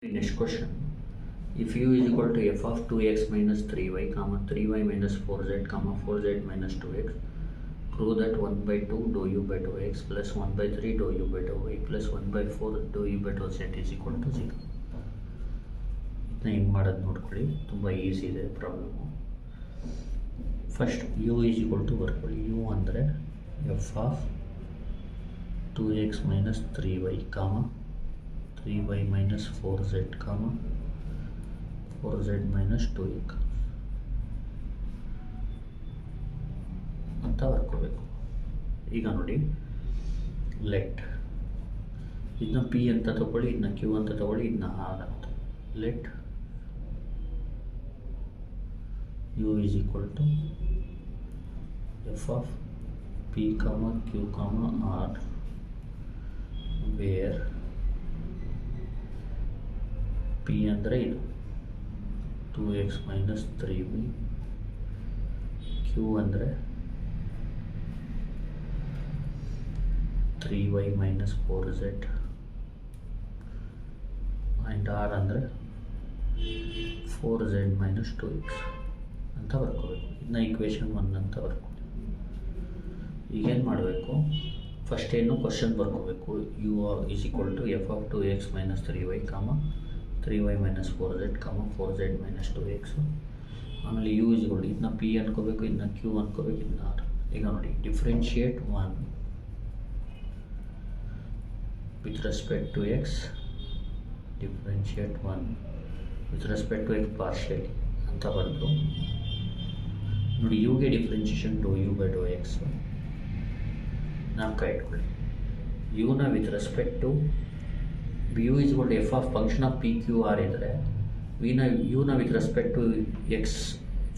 Next question. If u is equal to f of 2x minus 3y, comma 3y minus 4z, comma 4z minus 2x, prove that 1 by 2 dou u by dou x plus 1 by 3 dou u by dou y plus 1 by 4 dou u by dou z is equal to 0. ಇದನ್ನ ಹೆಂಗೆ ಮಾಡೋದು ನೋಡ್ಕೊಳ್ಳಿ, ತುಂಬ easy ಇದೆ problem. First u is equal to ಬರ್ಕೊಳ್ಳಿ. U ಅಂದರೆ f of 2x minus 3y, comma 3y minus 4z, comma 4z minus 2x ಅಂತ ಬರ್ಕೋಬೇಕು. ಈಗ ನೋಡಿ, ಲೆಟ್ ಇದನ್ನ ಪಿ ಅಂತ ತಗೊಳ್ಳಿ, ಇದನ್ನ ಕ್ಯೂ ಅಂತ ತಗೊಳ್ಳಿ, ಇದನ್ನ ಆರ್ ಅಂತ. Let u is equal to f of p comma q comma r, where p ಅಂದರೆ ಇದು 2x ಮೈನಸ್ 3y, ಕ್ಯೂ ಅಂದರೆ 3y minus 4z, and R ಅಂದರೆ 4z ಮೈನಸ್ 2x ಅಂತ ಬರ್ಕೋಬೇಕು. ಇದನ್ನ ಈಕ್ವೇಷನ್ 1 ಅಂತ ಬರ್ಕೊಳ್ಳಿ. ಈಗೇನು ಮಾಡಬೇಕು, ಫಸ್ಟ್ ಏನು ಕ್ವಶನ್ ಬರ್ಕೋಬೇಕು. U is equal to f of 2x minus 3y, comma 3y minus 4z, ಕಾಮ 4z ಮೈನಸ್ 2x. ಆಮೇಲೆ ಯು ಇಸ್ ಈಕ್ವಲ್ ಟು ಇದನ್ನ ಪಿ ಅನ್ಕೋಬೇಕು, ಇದನ್ನ ಕ್ಯೂ ಅನ್ಕೋಬೇಕು, ಇದನ್ನ ಆರ್. ಈಗ ನೋಡಿ, differentiate 1 with respect to x, differentiate 1 with respect to x partially ಅಂತ ಬರೆದು ನೋಡಿ, ಯುಗೆ differentiation dou u by Dow x ನಾಲ್ಕು ಇಟ್ಕೊಳ್ಳಿ. ಯುನ with respect to u is equal to f of function of p q r ಇದ್ದರೆ ಯುನ with respect to x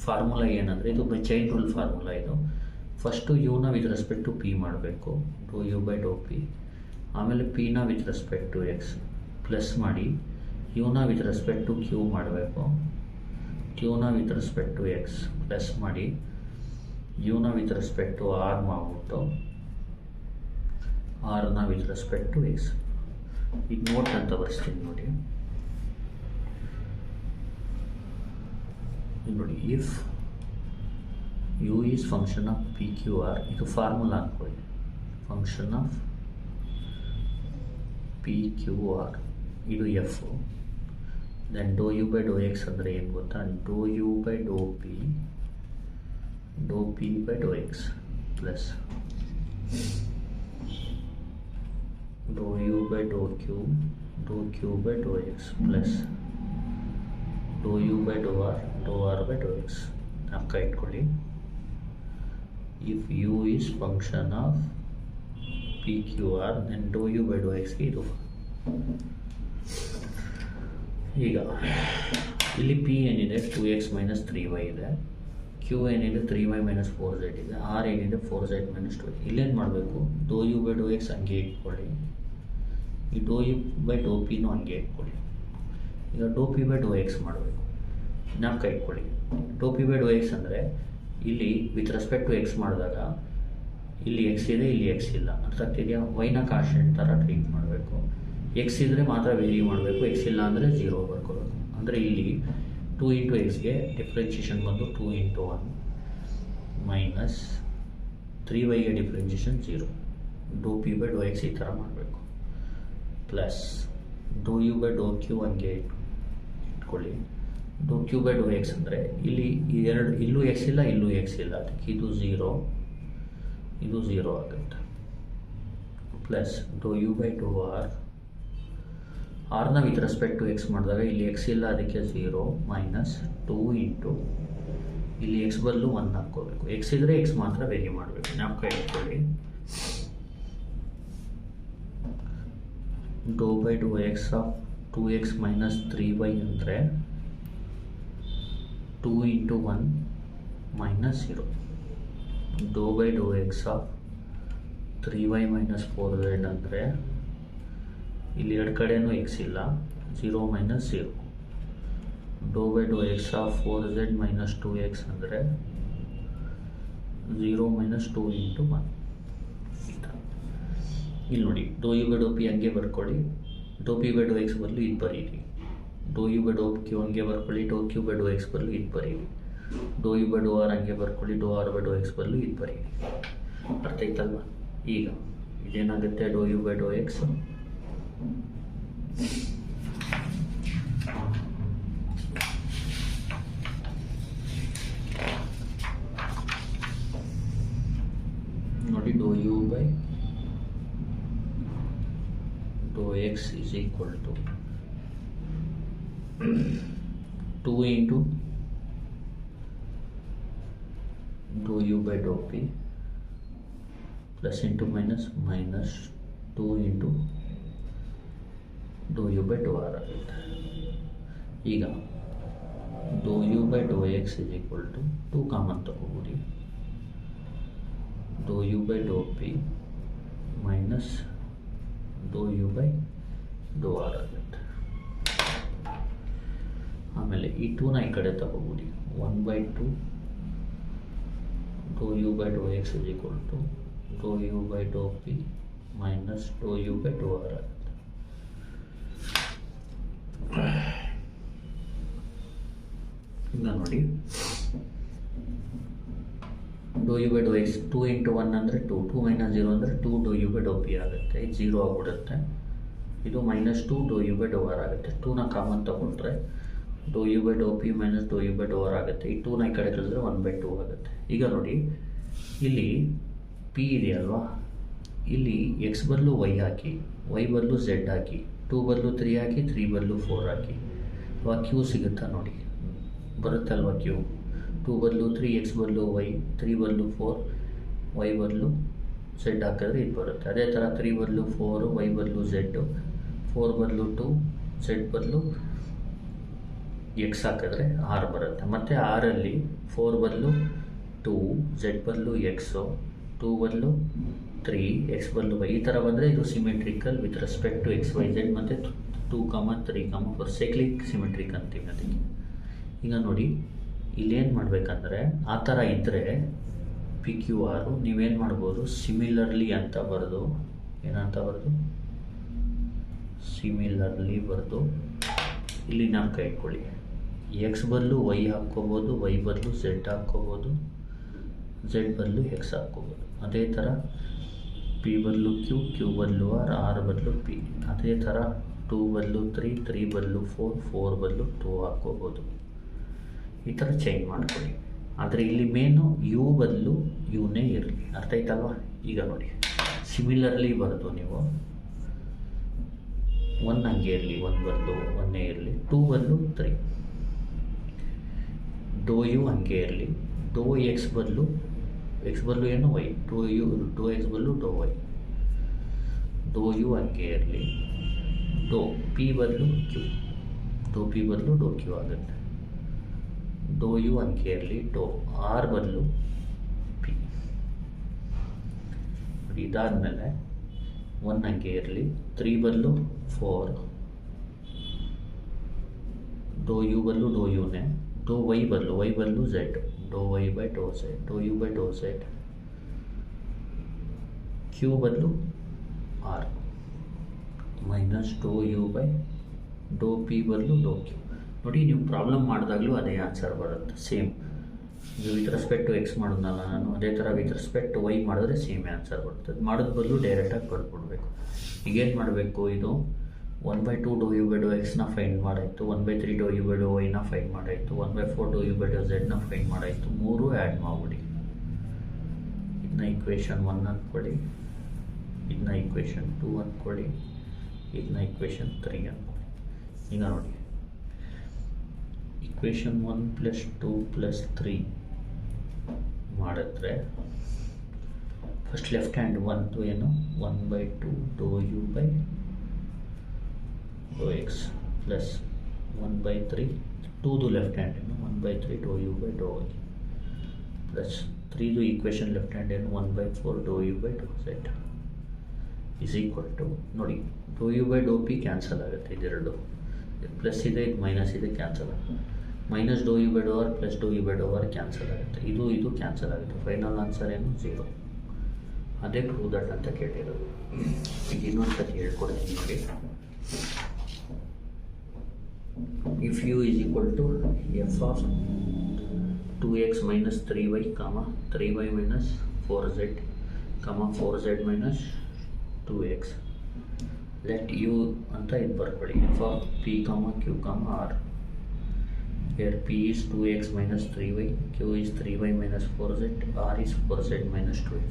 formula ಏನಂದರೆ, ಇದು ಚೈನ್ ರೂಲ್ ಫಾರ್ಮುಲಾ. ಇದು ಫಸ್ಟು ಯುನ ವಿತ್ ರೆಸ್ಪೆಕ್ಟ್ ಟು ಪಿ ಮಾಡಬೇಕು, dou u by Dow p. ಆಮೇಲೆ ಪಿನ with respect to x plus ಮಾಡಿ, ಯುನ ವಿತ್ ರೆಸ್ಪೆಕ್ಟ್ ಟು ಕ್ಯೂ ಮಾಡಬೇಕು, ಕ್ಯೂನ with respect to x plus ಮಾಡಿ, ಯುನ ವಿತ್ ರೆಸ್ಪೆಕ್ಟ್ ಟು ಆರ್ ಮಾಡಿಬಿಟ್ಟು ಆರ್ನ ವಿತ್ ರೆಸ್ಪೆಕ್ಟ್ ಟು ಎಕ್ಸ್. ಈಗ ನೋಟ್ ಅಂತ ಬರ್ಸ್ತೀನಿ ನೋಡಿ. ನೋಡಿ, if u is function of p q r, ಇದು ಫಾರ್ಮುಲಾ ಅಂದ್ಕೊಳ್ಳಿ, function of p q r ಇದು f. Then dou u by Dow x ಅಂದರೆ ಏನು ಗೊತ್ತಾ, dou u by Dow p by Dow x plus dou u by dou q by Dow x plus dou u by dou r by Dow x. ಅಕ್ಕ ಇಟ್ಕೊಳ್ಳಿ. If u is function of p q r, then dou u by dou ಎಕ್ಸ್ಗೆ ಇದು. ಈಗ ಇಲ್ಲಿ P ಏನಿದೆ 2x minus 3y ಇದೆ, Q ಏನಿದೆ 3y minus 4z ಇದೆ, ಆರ್ ಏನಿದೆ 4z ಮೈನಸ್ 2y. ಇಲ್ಲೇನು ಮಾಡಬೇಕು, dou u by Dow X ಹಂಗೆ ಇಟ್ಕೊಳ್ಳಿ, ಈ ಡೋ ಯು ಬೈ ಡೋ ಪಿನೂ ಹಂಗೆ ಇಟ್ಕೊಳ್ಳಿ. ಈಗ ಡೋ ಪಿ ಬೈ ಡೋ ಎಕ್ಸ್ ಮಾಡಬೇಕು, ನಾಲ್ಕು ಇಟ್ಕೊಳ್ಳಿ. ಡೋ ಪಿ ಬೈ ಡೋ ಎಕ್ಸ್ ಅಂದರೆ ಇಲ್ಲಿ ವಿತ್ ರೆಸ್ಪೆಕ್ಟ್ ಟು ಎಕ್ಸ್ ಮಾಡಿದಾಗ ಇಲ್ಲಿ ಎಕ್ಸ್ ಇದೆ, ಇಲ್ಲಿ ಎಕ್ಸ್ ಇಲ್ಲ, ಅರ್ಥ ಆಗ್ತಿದೆಯಾ? ವೈನ ಕಾನ್ಸ್ಟೆಂಟ್ ಥರ ಟ್ರೀಟ್ ಮಾಡಬೇಕು. ಎಕ್ಸ್ ಇದ್ದರೆ ಮಾತ್ರ ವೇರಿ ಮಾಡಬೇಕು, ಎಕ್ಸ್ ಇಲ್ಲ ಅಂದರೆ 0 ಬರ್ಕೋಬೇಕು. ಅಂದರೆ ಇಲ್ಲಿ 2 ಇಂಟು ಎಕ್ಸ್ಗೆ ಡಿಫ್ರೆನ್ಷಿಯೇಷನ್ ಬಂದು 2 ಇಂಟು 1 ಮೈನಸ್ 3yಗೆ differentiation 0, dou p by Dow x ಈ ಥರ ಮಾಡಬೇಕು, plus dou u by dou q ಹಂಗೆ ಇಟ್ಕೊಳ್ಳಿ. Dou q by Dow x ಅಂದರೆ ಇಲ್ಲಿ ಇಲ್ಲೂ ಎಕ್ಸ್ ಇಲ್ಲ, ಇಲ್ಲೂ ಎಕ್ಸ್ ಇಲ್ಲ, ಅದಕ್ಕೆ ಇದು 0, ಇದು 0 ಆಗುತ್ತೆ. ಪ್ಲಸ್ ಡೋ ಯು ಬೈ ಡೋ ಆರ್ನ ವಿತ್ ರೆಸ್ಪೆಕ್ಟ್ ಟು ಎಕ್ಸ್ ಮಾಡಿದಾಗ ಇಲ್ಲಿ ಎಕ್ಸ್ ಇಲ್ಲ, ಅದಕ್ಕೆ 0 ಮೈನಸ್ 2 ಇಂಟು ಇಲ್ಲಿ ಎಕ್ಸ್ ಬದಲು 1 ಹಾಕ್ಕೋಬೇಕು. ಎಕ್ಸ್ ಇದ್ದರೆ ಎಕ್ಸ್ ಮಾತ್ರ ವೇರಿ ಮಾಡಬೇಕು, ಜ್ಞಾಪಕ ಇಟ್ಕೊಳ್ಳಿ. Doe by Dow x of 2x minus 3y ಅಂದರೆ 2 into 1 minus 0. Doe by Dow x of 3y minus 4z ಅಂದರೆ ಇಲ್ಲಿ ಎರಡು ಕಡೆಯೂ ಎಕ್ಸ್ ಇಲ್ಲ, 0 minus 0. Doe by Dow x of 4z minus 2x ಅಂದರೆ 0 ಮೈನಸ್ 2 ಇಂಟು 1. ಇಲ್ಲಿ ನೋಡಿ, ಡೋ ಯು ಬೈ ಡೋ ಪಿ ಹಂಗೆ ಬರ್ಕೊಳ್ಳಿ, doe p by Dow x ಬದಲು ಇದು ಬರೀರಿ. ಡೋ ಯು ಬೈ ಡೋ ಕ್ಯೂ ಹಂಗೆ ಬರ್ಕೊಳ್ಳಿ, dou q by Dow x ಬದಲು ಇದು ಬರೀರಿ, ಡೋ ಯು ಬೈ ಡೋ ಆರ್ ಹಂಗೆ ಬರ್ಕೊಳ್ಳಿ, dou r by Dow x ಬದಲು ಇದು ಬರೀರಿ. ಅರ್ಥ ಆಯ್ತಲ್ವ? ಈಗ ಇದೇನಾಗುತ್ತೆ, dou u by Dow x ನೋಡಿ, ಡೋ u by Dow x is equal to 2 into dou u by dou p plus into minus 2 into dou u by dou r ಆಗುತ್ತೆ. ಈಗ dou u by dou x is equal to 2 common ತಗೋಬೋದು, dou u by dou p minus dou u by dou r ಆಗುತ್ತೆ. ಆಮೇಲೆ ಈ 2ನ ಈ ಕಡೆ ತಗೋಬೋದು, 1/2 dou u by Dow x is equal to dou u by Dow p minus dou u by dou r ಆಗುತ್ತೆ. ಈಗ ನೋಡಿ, ಡೋ u by Dow x 2 into 1 ಅಂದರೆ 2, 2 minus 0 ಅಂದರೆ 2 dou u by Dow p ಆಗುತ್ತೆ, ಇದು 0 ಆಗಿಬಿಡುತ್ತೆ. ಇದು -2 dou u by dou r ಆಗುತ್ತೆ. 2ನ ಕಾಮನ್ ತಗೊಂಡ್ರೆ dou u by Dow p minus dou u by dou r ಆಗುತ್ತೆ. ಈ 2ನ ಈ ಕಡೆ ತೆಗೆದ್ರೆ 1/2 ಆಗುತ್ತೆ. ಈಗ ನೋಡಿ, ಇಲ್ಲಿ ಪಿ ಇದೆಯಲ್ವಾ, ಇಲ್ಲಿ ಎಕ್ಸ್ ಬದಲು ವೈ ಹಾಕಿ, ವೈ ಬದಲು ಝೆಡ್ ಹಾಕಿ, 2 ಬದಲು 3 ಹಾಕಿ, 3 ಬದಲು 4 ಹಾಕಿ, ಅವಾಗ ಕ್ಯೂ ಸಿಗುತ್ತಾ ನೋಡಿ, ಬರುತ್ತಲ್ವ ಕ್ಯೂ. 2 ಬದಲು 3, ಎಕ್ಸ್ ಬದಲು ವೈ, 3 ಬದಲು 4, ವೈ ಬದಲು ಝೆಡ್ ಹಾಕಿದ್ರೆ ಇದು ಬರುತ್ತೆ. ಅದೇ ಥರ 3 ಬದಲು 4, ವೈ ಬದಲು ಝೆಡ್ಡು, 4 ಬದಲು 2, ಝೆಡ್ ಬದಲು ಎಕ್ಸ್ ಹಾಕಿದ್ರೆ ಆರ್ ಬರುತ್ತೆ. ಮತ್ತು ಆರಲ್ಲಿ 4 ಬದಲು 2, ಝೆಡ್ ಬದಲು ಎಕ್ಸು, 2 ಬದಲು 3, ಎಕ್ಸ್ ಬದಲು ವೈ, ಈ ಥರ ಬಂದರೆ ಇದು symmetrical with respect to x y z ಮತ್ತು 2, 3, 4 ಸೈಕ್ಲಿಕ್ ಸಿಮೆಟ್ರಿಕ್ ಅಂತೀವಿ ಅದಕ್ಕೆ. ಈಗ ನೋಡಿ, ಇಲ್ಲೇನು ಮಾಡಬೇಕಂದ್ರೆ, ಆ ಥರ ಇದ್ದರೆ ಪಿ ಕ್ಯೂ ಆರು ನೀವೇನು ಮಾಡ್ಬೋದು, ಸಿಮಿಲರ್ಲಿ ಅಂತ ಬರೆದು, ಏನಂತ ಬರೆದು ಸಿಮಿಲರ್ಲಿ ಬರೆದು ಇಲ್ಲಿ ನಾಮಕ ಇಟ್ಕೊಳ್ಳಿ. ಎಕ್ಸ್ ಬದಲು ವೈ ಹಾಕ್ಕೋಬೋದು, ವೈ ಬದಲು ಝೆಡ್ ಹಾಕ್ಕೋಬೋದು, ಝೆಡ್ ಬದಲು ಎಕ್ಸ್ ಹಾಕ್ಕೋಬೋದು. ಅದೇ ಥರ ಪಿ ಬದಲು ಕ್ಯೂ, ಕ್ಯೂ ಬದಲು ಆರ್, ಆರ್ ಬದಲು ಪಿ. ಅದೇ ಥರ 2 ಬದಲು 3, 3 ಬದಲು 4, 4 ಬದಲು 2 ಹಾಕ್ಕೋಬೋದು. ಈ ಥರ ಚೇಂಜ್ ಮಾಡ್ಕೊಳ್ಳಿ. ಆದರೆ ಇಲ್ಲಿ ಮೇನು ಯು ಬದಲು ಯುನೇ ಇರಲಿ. ಅರ್ಥ ಆಯ್ತಲ್ವ? ಈಗ ನೋಡಿ, ಸಿಮಿಲರ್ಲಿ ಬರೆದು ನೀವು 1 ಹಂಗೆ ಇರಲಿ, 1 ಬದಲು 1 ಇರಲಿ, 2 ಬದಲು 3, ಡೋ ಯು ಹಂಗೆ ಇರಲಿ, ಡೋ ಎಕ್ಸ್ ಬದಲು ಏನು ವೈ, ಡೋ ಎಕ್ಸ್ ಬದಲು ಡೋ ವೈ, ಡೋ ಯು ಹಂಗೆ ಇರಲಿ, ಡೋ ಪಿ ಬದಲು ಕ್ಯೂ, ಡೋ ಪಿ ಬದಲು ಡೋ ಕ್ಯೂ ಆಗುತ್ತೆ, ಡೋ ಯು ಹಂಗೆ ಇರಲಿ, ಡೋ ಆರ್ ಬದಲು ಪಿ. ಇದಾದಮೇಲೆ 1 ಹಂಗೆ ಇರಲಿ, 3 ಬದಲು 4, ಡೋ ಯು ಬದಲು ಡೋ ಯುನೇ, ಡೋ ವೈ ಬದಲು z, dou y by dou z, dou u by dou z, q ಬದಲು r minus dou u by Dow p ಬದಲು ಡೋ ಕ್ಯೂ. ನೋಡಿ, ನೀವು ಪ್ರಾಬ್ಲಮ್ ಮಾಡಿದಾಗಲೂ ಅದೇ ಆನ್ಸರ್ ಬರುತ್ತೆ, ಸೇಮ್. ಇದು ವಿತ್ ರೆಸ್ಪೆಕ್ಟ್ ಟು ಎಕ್ಸ್ ಮಾಡೋದಲ್ಲ ನಾನು, ಅದೇ ಥರ ವಿತ್ ರೆಸ್ಪೆಕ್ಟ್ ಟು ವೈ ಮಾಡಿದ್ರೆ ಸೇಮ್ ಆನ್ಸರ್ ಬರ್ತದೆ. ಮಾಡೋದು ಬದಲು ಡೈರೆಕ್ಟಾಗಿ ಬರ್ಕೊಡ್ಬೇಕು. ಈಗೇನು ಮಾಡಬೇಕು, ಇದು 1/2 ಡೋ ಯು ಬೈ ಡೋ ಎಕ್ಸ್ನ ಫೈಂಡ್ ಮಾಡಾಯಿತು, 1/3 ಡೋ ಯು ಬೈ ಡೋ ವೈನ ಫೈಂಡ್ ಮಾಡಾಯಿತು, 1/4 ಡೋ ಯು ಬೈ ಡೋ ಝೆಡ್ನ ಫೈಂಡ್ ಮಾಡಾಯಿತು. 3 ಆ್ಯಡ್ ಮಾಡಿಬಿಡಿ. ಇದನ್ನ ಇಕ್ವೇಷನ್ 1 ಅಂದ್ಕೊಳ್ಳಿ, ಇದನ್ನ ಇಕ್ವೇಷನ್ 2 ಅಂದ್ಕೊಳ್ಳಿ, ಇದನ್ನ ಇಕ್ವೇಷನ್ 3 ಅಂದ್ಕೊಳ್ಳಿ. ಈಗ ನೋಡಿ, ಇಕ್ವೇಷನ್ 1 + 2 + 3 ಮಾಡಿದ್ರೆ ಫಸ್ಟ್ ಲೆಫ್ಟ್ ಹ್ಯಾಂಡ್ 1 ಏನು, 1/2 dou u by Dow x plus 1/3, 2ದು ಲೆಫ್ಟ್ ಹ್ಯಾಂಡ್ ಏನು, 1/3 dou u by dou y plus 3ದು ಈಕ್ವೇಷನ್ ಲೆಫ್ಟ್ ಹ್ಯಾಂಡ್ ಏನು, 1/4 dou u by dou z is equal to, ನೋಡಿ, ಡೋ u by Dow p cancel ಆಗುತ್ತೆ, ಇದೆರಡು plus ಇದೆ, ಇದು minus ಇದೆ, ಕ್ಯಾನ್ಸಲ್ ಆಗುತ್ತೆ. Minus dou u by dou r plus dou u by dou r cancel ಆಗುತ್ತೆ, ಇದು ಕ್ಯಾನ್ಸಲ್ ಆಗುತ್ತೆ. ಫೈನಲ್ ಆನ್ಸರ್ ಏನು, 0. ಅದೇ ಪ್ರೂವ್ ದಟ್ ಅಂತ ಕೇಳಿರೋದು. ಈಗ ಇನ್ನೊಂದು ಸತಿ ಹೇಳ್ಕೊಡ್ತೀನಿ ನೋಡಿ. if u is equal to f of 2x minus 3y comma 3y minus 4z comma 4z minus 2x, let u ಅಂತ ಇದು ಬರ್ಕೊಳ್ಳಿ. f of p comma q comma r. Here p is 2x minus 3y, q is 3y minus 4z, r is 4z minus 2x.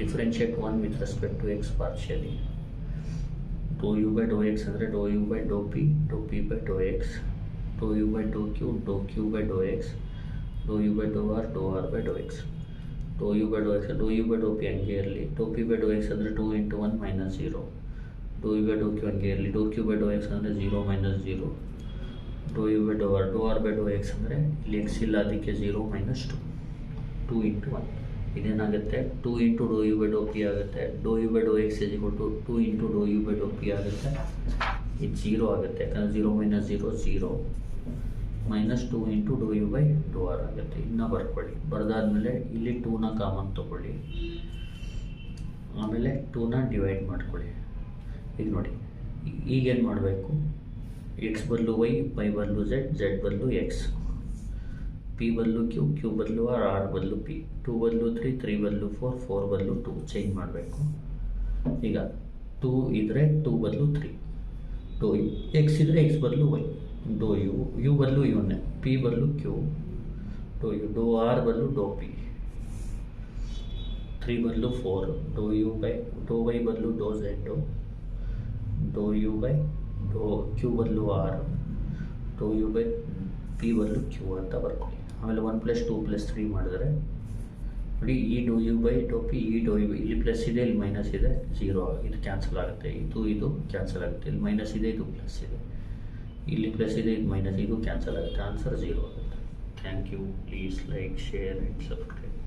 Differentiate one with respect to x partially. Dou u by dou x ಅಂದರೆ dou u by dou p by dou x, dou u by dou q by dou x, dou u by dou r by dou x. dou u by dou x, dou u by dou p ಹಂಗೆ ಇರಲಿ, dou p by dou x ಅಂದರೆ 2 into 1 minus 0, dou u by dou q ಹಂಗೆ ಇರಲಿ, dou q by dou x ಅಂದರೆ 0 minus 0, dou u by dou r by dou x ಅಂದರೆ ಇಲ್ಲಿ x ಇಲ್ಲ ಅದಕ್ಕೆ 0 minus 2, 2 into 1. ಇದೇನಾಗುತ್ತೆ 2 into dou u by dou p ಆಗುತ್ತೆ, dou u by dou x is equal to 2 into dou u by dou p ಆಗುತ್ತೆ, ಇದು 0 ಆಗುತ್ತೆ ಯಾಕಂದರೆ 0 minus 0 0 minus 2 into dou u by dou r ಆಗುತ್ತೆ. ಇನ್ನು ಬರ್ಕೊಳ್ಳಿ, ಬರೆದಾದ್ಮೇಲೆ ಇಲ್ಲಿ 2ನ ಕಾಮನ್ ತೊಗೊಳ್ಳಿ, ಆಮೇಲೆ 2ನ ಡಿವೈಡ್ ಮಾಡ್ಕೊಳ್ಳಿ. ಈಗ ನೋಡಿ ಈಗೇನು ಮಾಡಬೇಕು, ಎಕ್ಸ್ ಬದಲು ವೈ ಬದಲು ಝೆಡ್ ಬದಲು ಎಕ್ಸ್, ಪಿ ಬದಲು ಕ್ಯೂ ಬದಲು ಆರ್ ಬದಲು ಪಿ, 2 ಬದಲು 3 ಬದಲು 4 ಬದಲು 2 ಚೇಂಜ್ ಮಾಡಬೇಕು. ಈಗ 2 ಇದ್ದರೆ 2 ಬದಲು 3, ಡೋ ಎಕ್ಸ್ ಇದ್ದರೆ ಎಕ್ಸ್ ಬದಲು ವೈ, ಡೋ ಯು ಬದಲು ಯುನೇ, ಪಿ ಬದಲು ಕ್ಯೂ, ಡೋ ಆರ್ ಬದಲು ಡೋ ಪಿ, 3 ಬದಲು 4, ಡೋ ವೈ ಬದಲು dou z, dou u by dou q ಬದಲು r, dou u by p ಬದಲು ಕ್ಯೂ ಅಂತ ಬರ್ಕೊಳ್ಳಿ. ಆಮೇಲೆ 1 + 2 + 3 ಮಾಡಿದ್ರೆ ನೋಡಿ, ಈ ಡೋ ಯು ಬೈ ಡೋ ಪಿ, ಈ ಡೋ ಯು, ಇಲ್ಲಿ ಪ್ಲಸ್ ಇದೆ ಇಲ್ಲಿ ಮೈನಸ್ ಇದೆ, 0 ಇದು ಕ್ಯಾನ್ಸಲ್ ಆಗುತ್ತೆ, ಇದು ಕ್ಯಾನ್ಸಲ್ ಆಗುತ್ತೆ, ಇಲ್ಲಿ ಮೈನಸ್ ಇದೆ ಇದು ಪ್ಲಸ್ ಇದೆ, ಇಲ್ಲಿ ಪ್ಲಸ್ ಇದೆ ಇದು ಮೈನಸ್, ಇದು ಕ್ಯಾನ್ಸಲ್ ಆಗುತ್ತೆ, ಆನ್ಸರ್ 0 ಆಗುತ್ತೆ. Thank you. Please like, share and subscribe.